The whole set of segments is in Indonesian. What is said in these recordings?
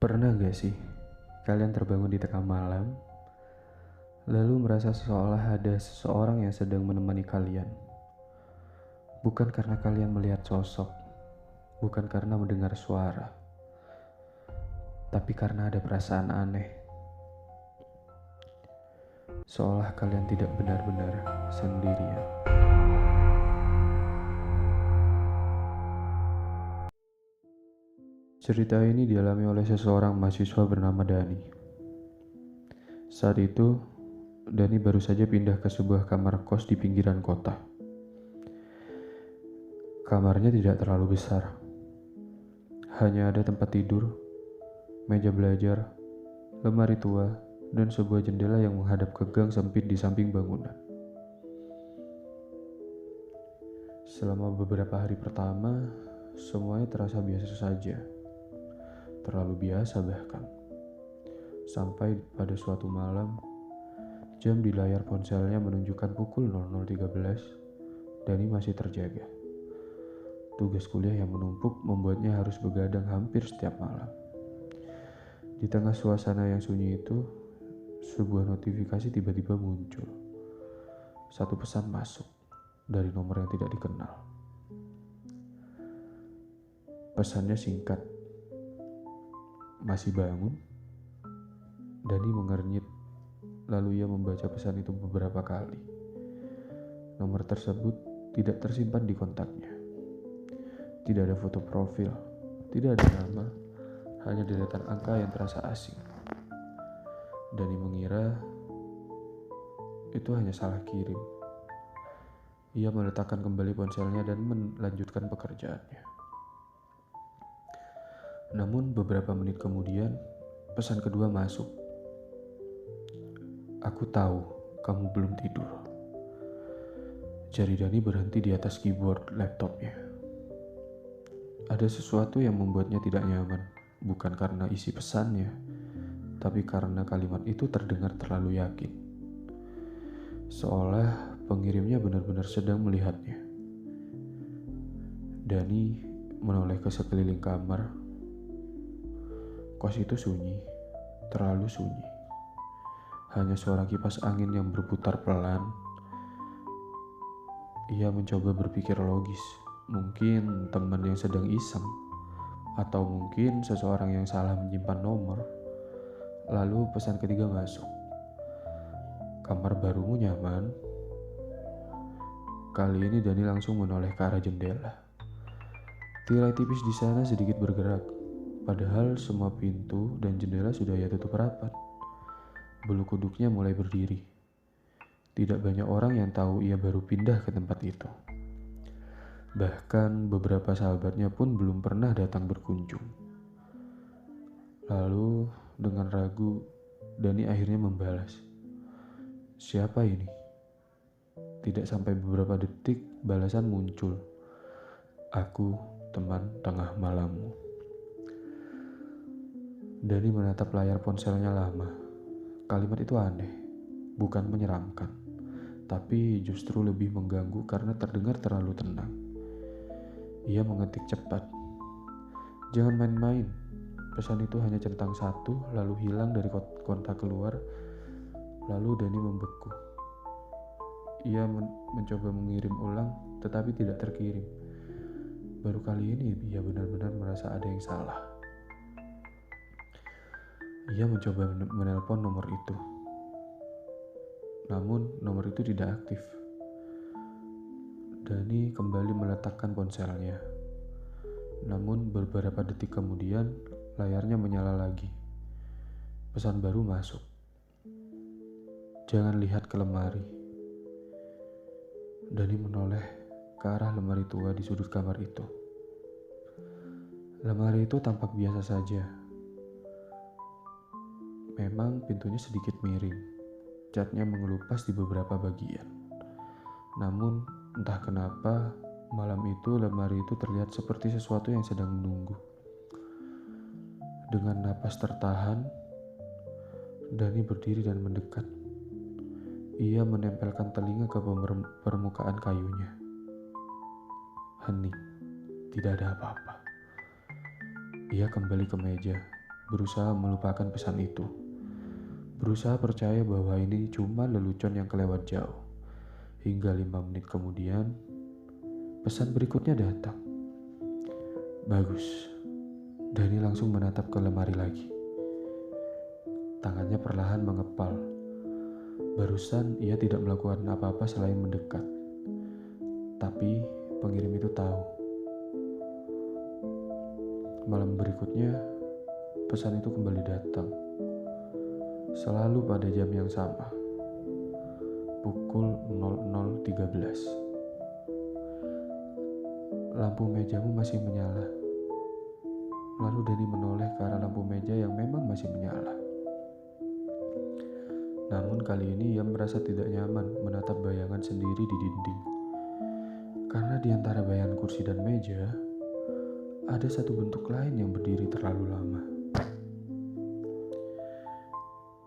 Pernah gak sih kalian terbangun di tengah malam, lalu merasa seolah ada seseorang yang sedang menemani kalian? Bukan karena kalian melihat sosok, bukan karena mendengar suara, tapi karena ada perasaan aneh. Seolah kalian tidak benar-benar sendirian. Cerita ini dialami oleh seseorang mahasiswa bernama Dani. Saat itu, Dani baru saja pindah ke sebuah kamar kos di pinggiran kota. Kamarnya tidak terlalu besar. Hanya ada tempat tidur, meja belajar, lemari tua, dan sebuah jendela yang menghadap ke gang sempit di samping bangunan. Selama beberapa hari pertama, semuanya terasa biasa saja. Terlalu biasa bahkan. Sampai pada suatu malam, jam di layar ponselnya menunjukkan pukul 00.13, Dani masih terjaga. Tugas kuliah yang menumpuk membuatnya harus begadang hampir setiap malam. Di tengah suasana yang sunyi itu, sebuah notifikasi tiba-tiba muncul. Satu pesan masuk dari nomor yang tidak dikenal. Pesannya singkat. Masih bangun? Dani mengernyit, lalu ia membaca pesan itu beberapa kali. Nomor tersebut tidak tersimpan di kontaknya. Tidak ada foto profil, tidak ada nama, hanya deretan angka yang terasa asing. Dani mengira itu hanya salah kirim. Ia meletakkan kembali ponselnya dan melanjutkan pekerjaannya. Namun beberapa menit kemudian, pesan kedua masuk. Aku tahu kamu belum tidur. Jari Dani berhenti di atas keyboard laptopnya. Ada sesuatu yang membuatnya tidak nyaman, bukan karena isi pesannya, tapi karena kalimat itu terdengar terlalu yakin. Seolah pengirimnya benar-benar sedang melihatnya. Dani menoleh ke sekeliling kamar. Kos itu sunyi, terlalu sunyi. Hanya suara kipas angin yang berputar pelan. Ia mencoba berpikir logis. Mungkin teman yang sedang iseng, atau mungkin seseorang yang salah menyimpan nomor. Lalu pesan ketiga masuk. Kamar barumu nyaman? Kali ini Dani langsung menoleh ke arah jendela. Tirai tipis di sana sedikit bergerak, padahal semua pintu dan jendela sudah ia tutup rapat. Bulu kuduknya mulai berdiri. Tidak banyak orang yang tahu ia baru pindah ke tempat itu. Bahkan beberapa sahabatnya pun belum pernah datang berkunjung. Lalu dengan ragu, Dani akhirnya membalas. Siapa ini? Tidak sampai beberapa detik, balasan muncul. Aku, teman tengah malammu. Dani menatap layar ponselnya lama. Kalimat itu aneh, bukan menyeramkan, tapi justru lebih mengganggu karena terdengar terlalu tenang. Ia mengetik cepat. Jangan main-main. Pesan itu hanya centang satu, lalu hilang dari kontak keluar. Lalu Dani membeku. Ia mencoba mengirim ulang, tetapi tidak terkirim. Baru kali ini ia benar-benar merasa ada yang salah. Ia mencoba menelpon nomor itu. Namun nomor itu tidak aktif. Dani kembali meletakkan ponselnya. Namun beberapa detik kemudian, layarnya menyala lagi. Pesan baru masuk. Jangan lihat ke lemari. Dani menoleh ke arah lemari tua di sudut kamar itu. Lemari itu tampak biasa saja. Memang pintunya sedikit miring. Catnya mengelupas di beberapa bagian. Namun entah kenapa malam itu lemari itu terlihat seperti sesuatu yang sedang menunggu. Dengan napas tertahan, Dani berdiri dan mendekat. Ia menempelkan telinga ke permukaan kayunya. Hening, tidak ada apa-apa. Ia kembali ke meja, berusaha melupakan pesan itu. Berusaha percaya bahwa ini cuma lelucon yang kelewat jauh. Hingga 5 menit kemudian, pesan berikutnya datang. Bagus. Dani langsung menatap ke lemari lagi. Tangannya perlahan mengepal. Barusan ia tidak melakukan apa-apa selain mendekat. Tapi pengirim itu tahu. Malam berikutnya, pesan itu kembali datang. Selalu pada jam yang sama. Pukul 00.13. Lampu mejamu masih menyala. Lalu Dani menoleh ke arah lampu meja yang memang masih menyala. Namun kali ini ia merasa tidak nyaman menatap bayangan sendiri di dinding. Karena di antara bayangan kursi dan meja, ada satu bentuk lain yang berdiri terlalu lama.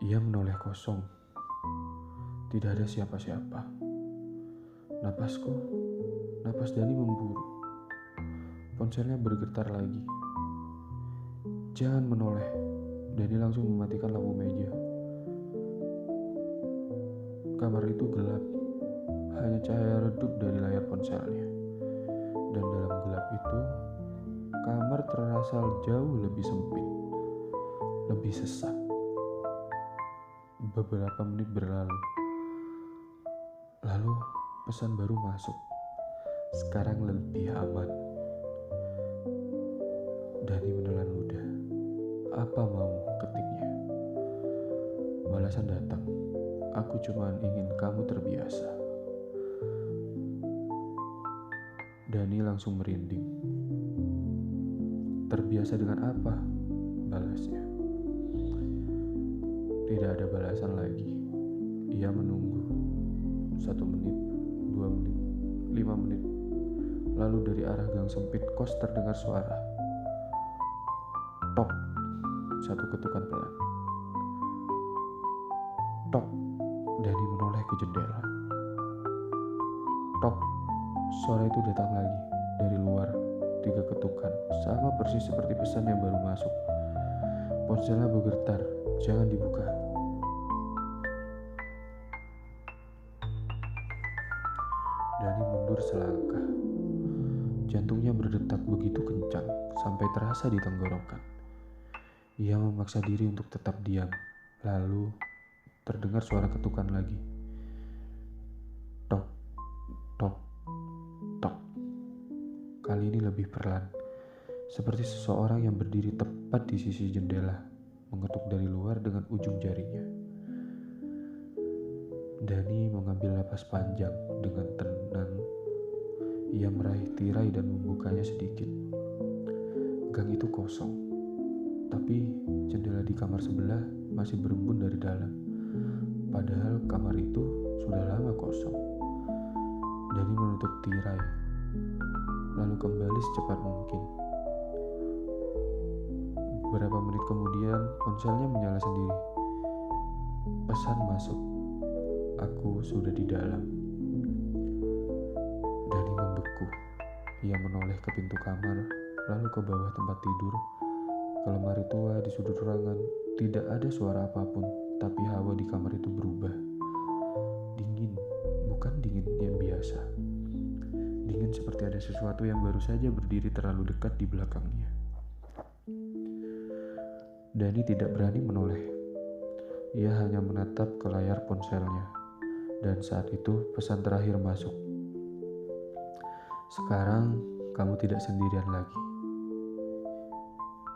Ia menoleh kosong. Tidak ada siapa-siapa. Napas Dani memburu. Ponselnya bergetar lagi. Jangan menoleh. Dani langsung mematikan lampu meja. Kamar itu gelap. Hanya cahaya redup dari layar ponselnya. Dan dalam gelap itu, kamar terasa jauh lebih sempit. Lebih sesak. Beberapa menit berlalu. Lalu pesan baru masuk. Sekarang lebih aman. Dani menelan ludah. Apa mau ketiknya? Balasan datang. Aku cuma ingin kamu terbiasa. Dani langsung merinding. Terbiasa dengan apa? Balasnya. Tidak ada balasan lagi. Ia menunggu. 1 menit, 2 menit, 5 menit. Lalu dari arah gang sempit kos terdengar suara. Tok. Satu ketukan pelan. Tok. Dani menoleh ke jendela. Tok. Suara itu datang lagi. Dari luar. 3 ketukan. Sama persis seperti pesan yang baru masuk. Ponselnya bergetar. Jangan dibuka. Dani mundur selangkah. Jantungnya berdetak begitu kencang sampai terasa di tenggorokan. Ia memaksa diri untuk tetap diam. Lalu terdengar suara ketukan lagi. Tok, tok, tok. Kali ini lebih perlahan. Seperti seseorang yang berdiri tepat di sisi jendela, mengetuk dari luar dengan ujung jarinya. Dani mengambil napas panjang dengan tenang. Ia meraih tirai dan membukanya sedikit. Gang itu kosong, tapi jendela di kamar sebelah masih berembun dari dalam. Padahal kamar itu sudah lama kosong. Dani menutup tirai, lalu kembali secepat mungkin. Beberapa menit kemudian, ponselnya menyala sendiri. Pesan masuk. Aku sudah di dalam. Dani membeku. Ia menoleh ke pintu kamar, lalu ke bawah tempat tidur. Ke lemari tua di sudut ruangan. Tidak ada suara apapun, tapi hawa di kamar itu berubah. Dingin, bukan dingin yang biasa. Dingin seperti ada sesuatu yang baru saja berdiri terlalu dekat di belakangnya. Dani tidak berani menoleh. Ia hanya menatap ke layar ponselnya. Dan saat itu pesan terakhir masuk. Sekarang kamu tidak sendirian lagi.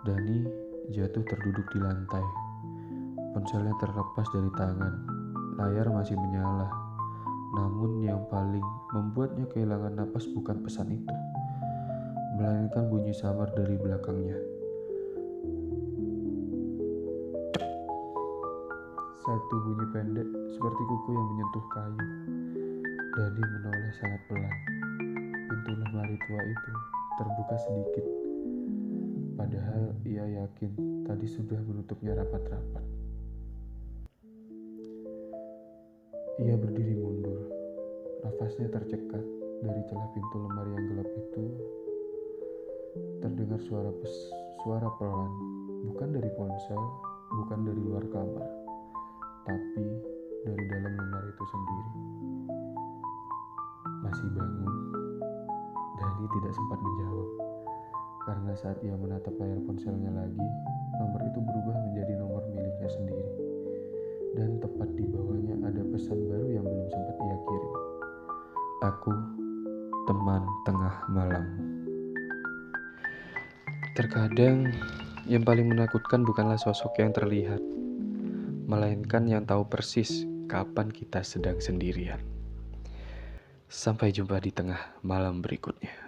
Dani jatuh terduduk di lantai. Ponselnya terlepas dari tangan. Layar masih menyala. Namun yang paling membuatnya kehilangan napas bukan pesan itu, melainkan bunyi samar dari belakangnya. Satu bunyi pendek seperti kuku yang menyentuh kayu. Dani menoleh sangat pelan. Pintu lemari tua itu terbuka sedikit. Padahal ia yakin tadi sudah menutupnya rapat-rapat. Ia berdiri mundur. Nafasnya tercekat dari celah pintu lemari yang gelap itu. Terdengar suara pelan. Bukan dari ponsel, bukan dari luar kamar, tapi dari dalam lemari itu sendiri. Masih bangun, Dani tidak sempat menjawab. Karena saat ia menatap layar ponselnya lagi, nomor itu berubah menjadi nomor miliknya sendiri. Dan tepat di bawahnya ada pesan baru yang belum sempat ia kirim. Aku, teman tengah malam. Terkadang, yang paling menakutkan bukanlah sosok yang terlihat, melainkan yang tahu persis kapan kita sedang sendirian. Sampai jumpa di tengah malam berikutnya.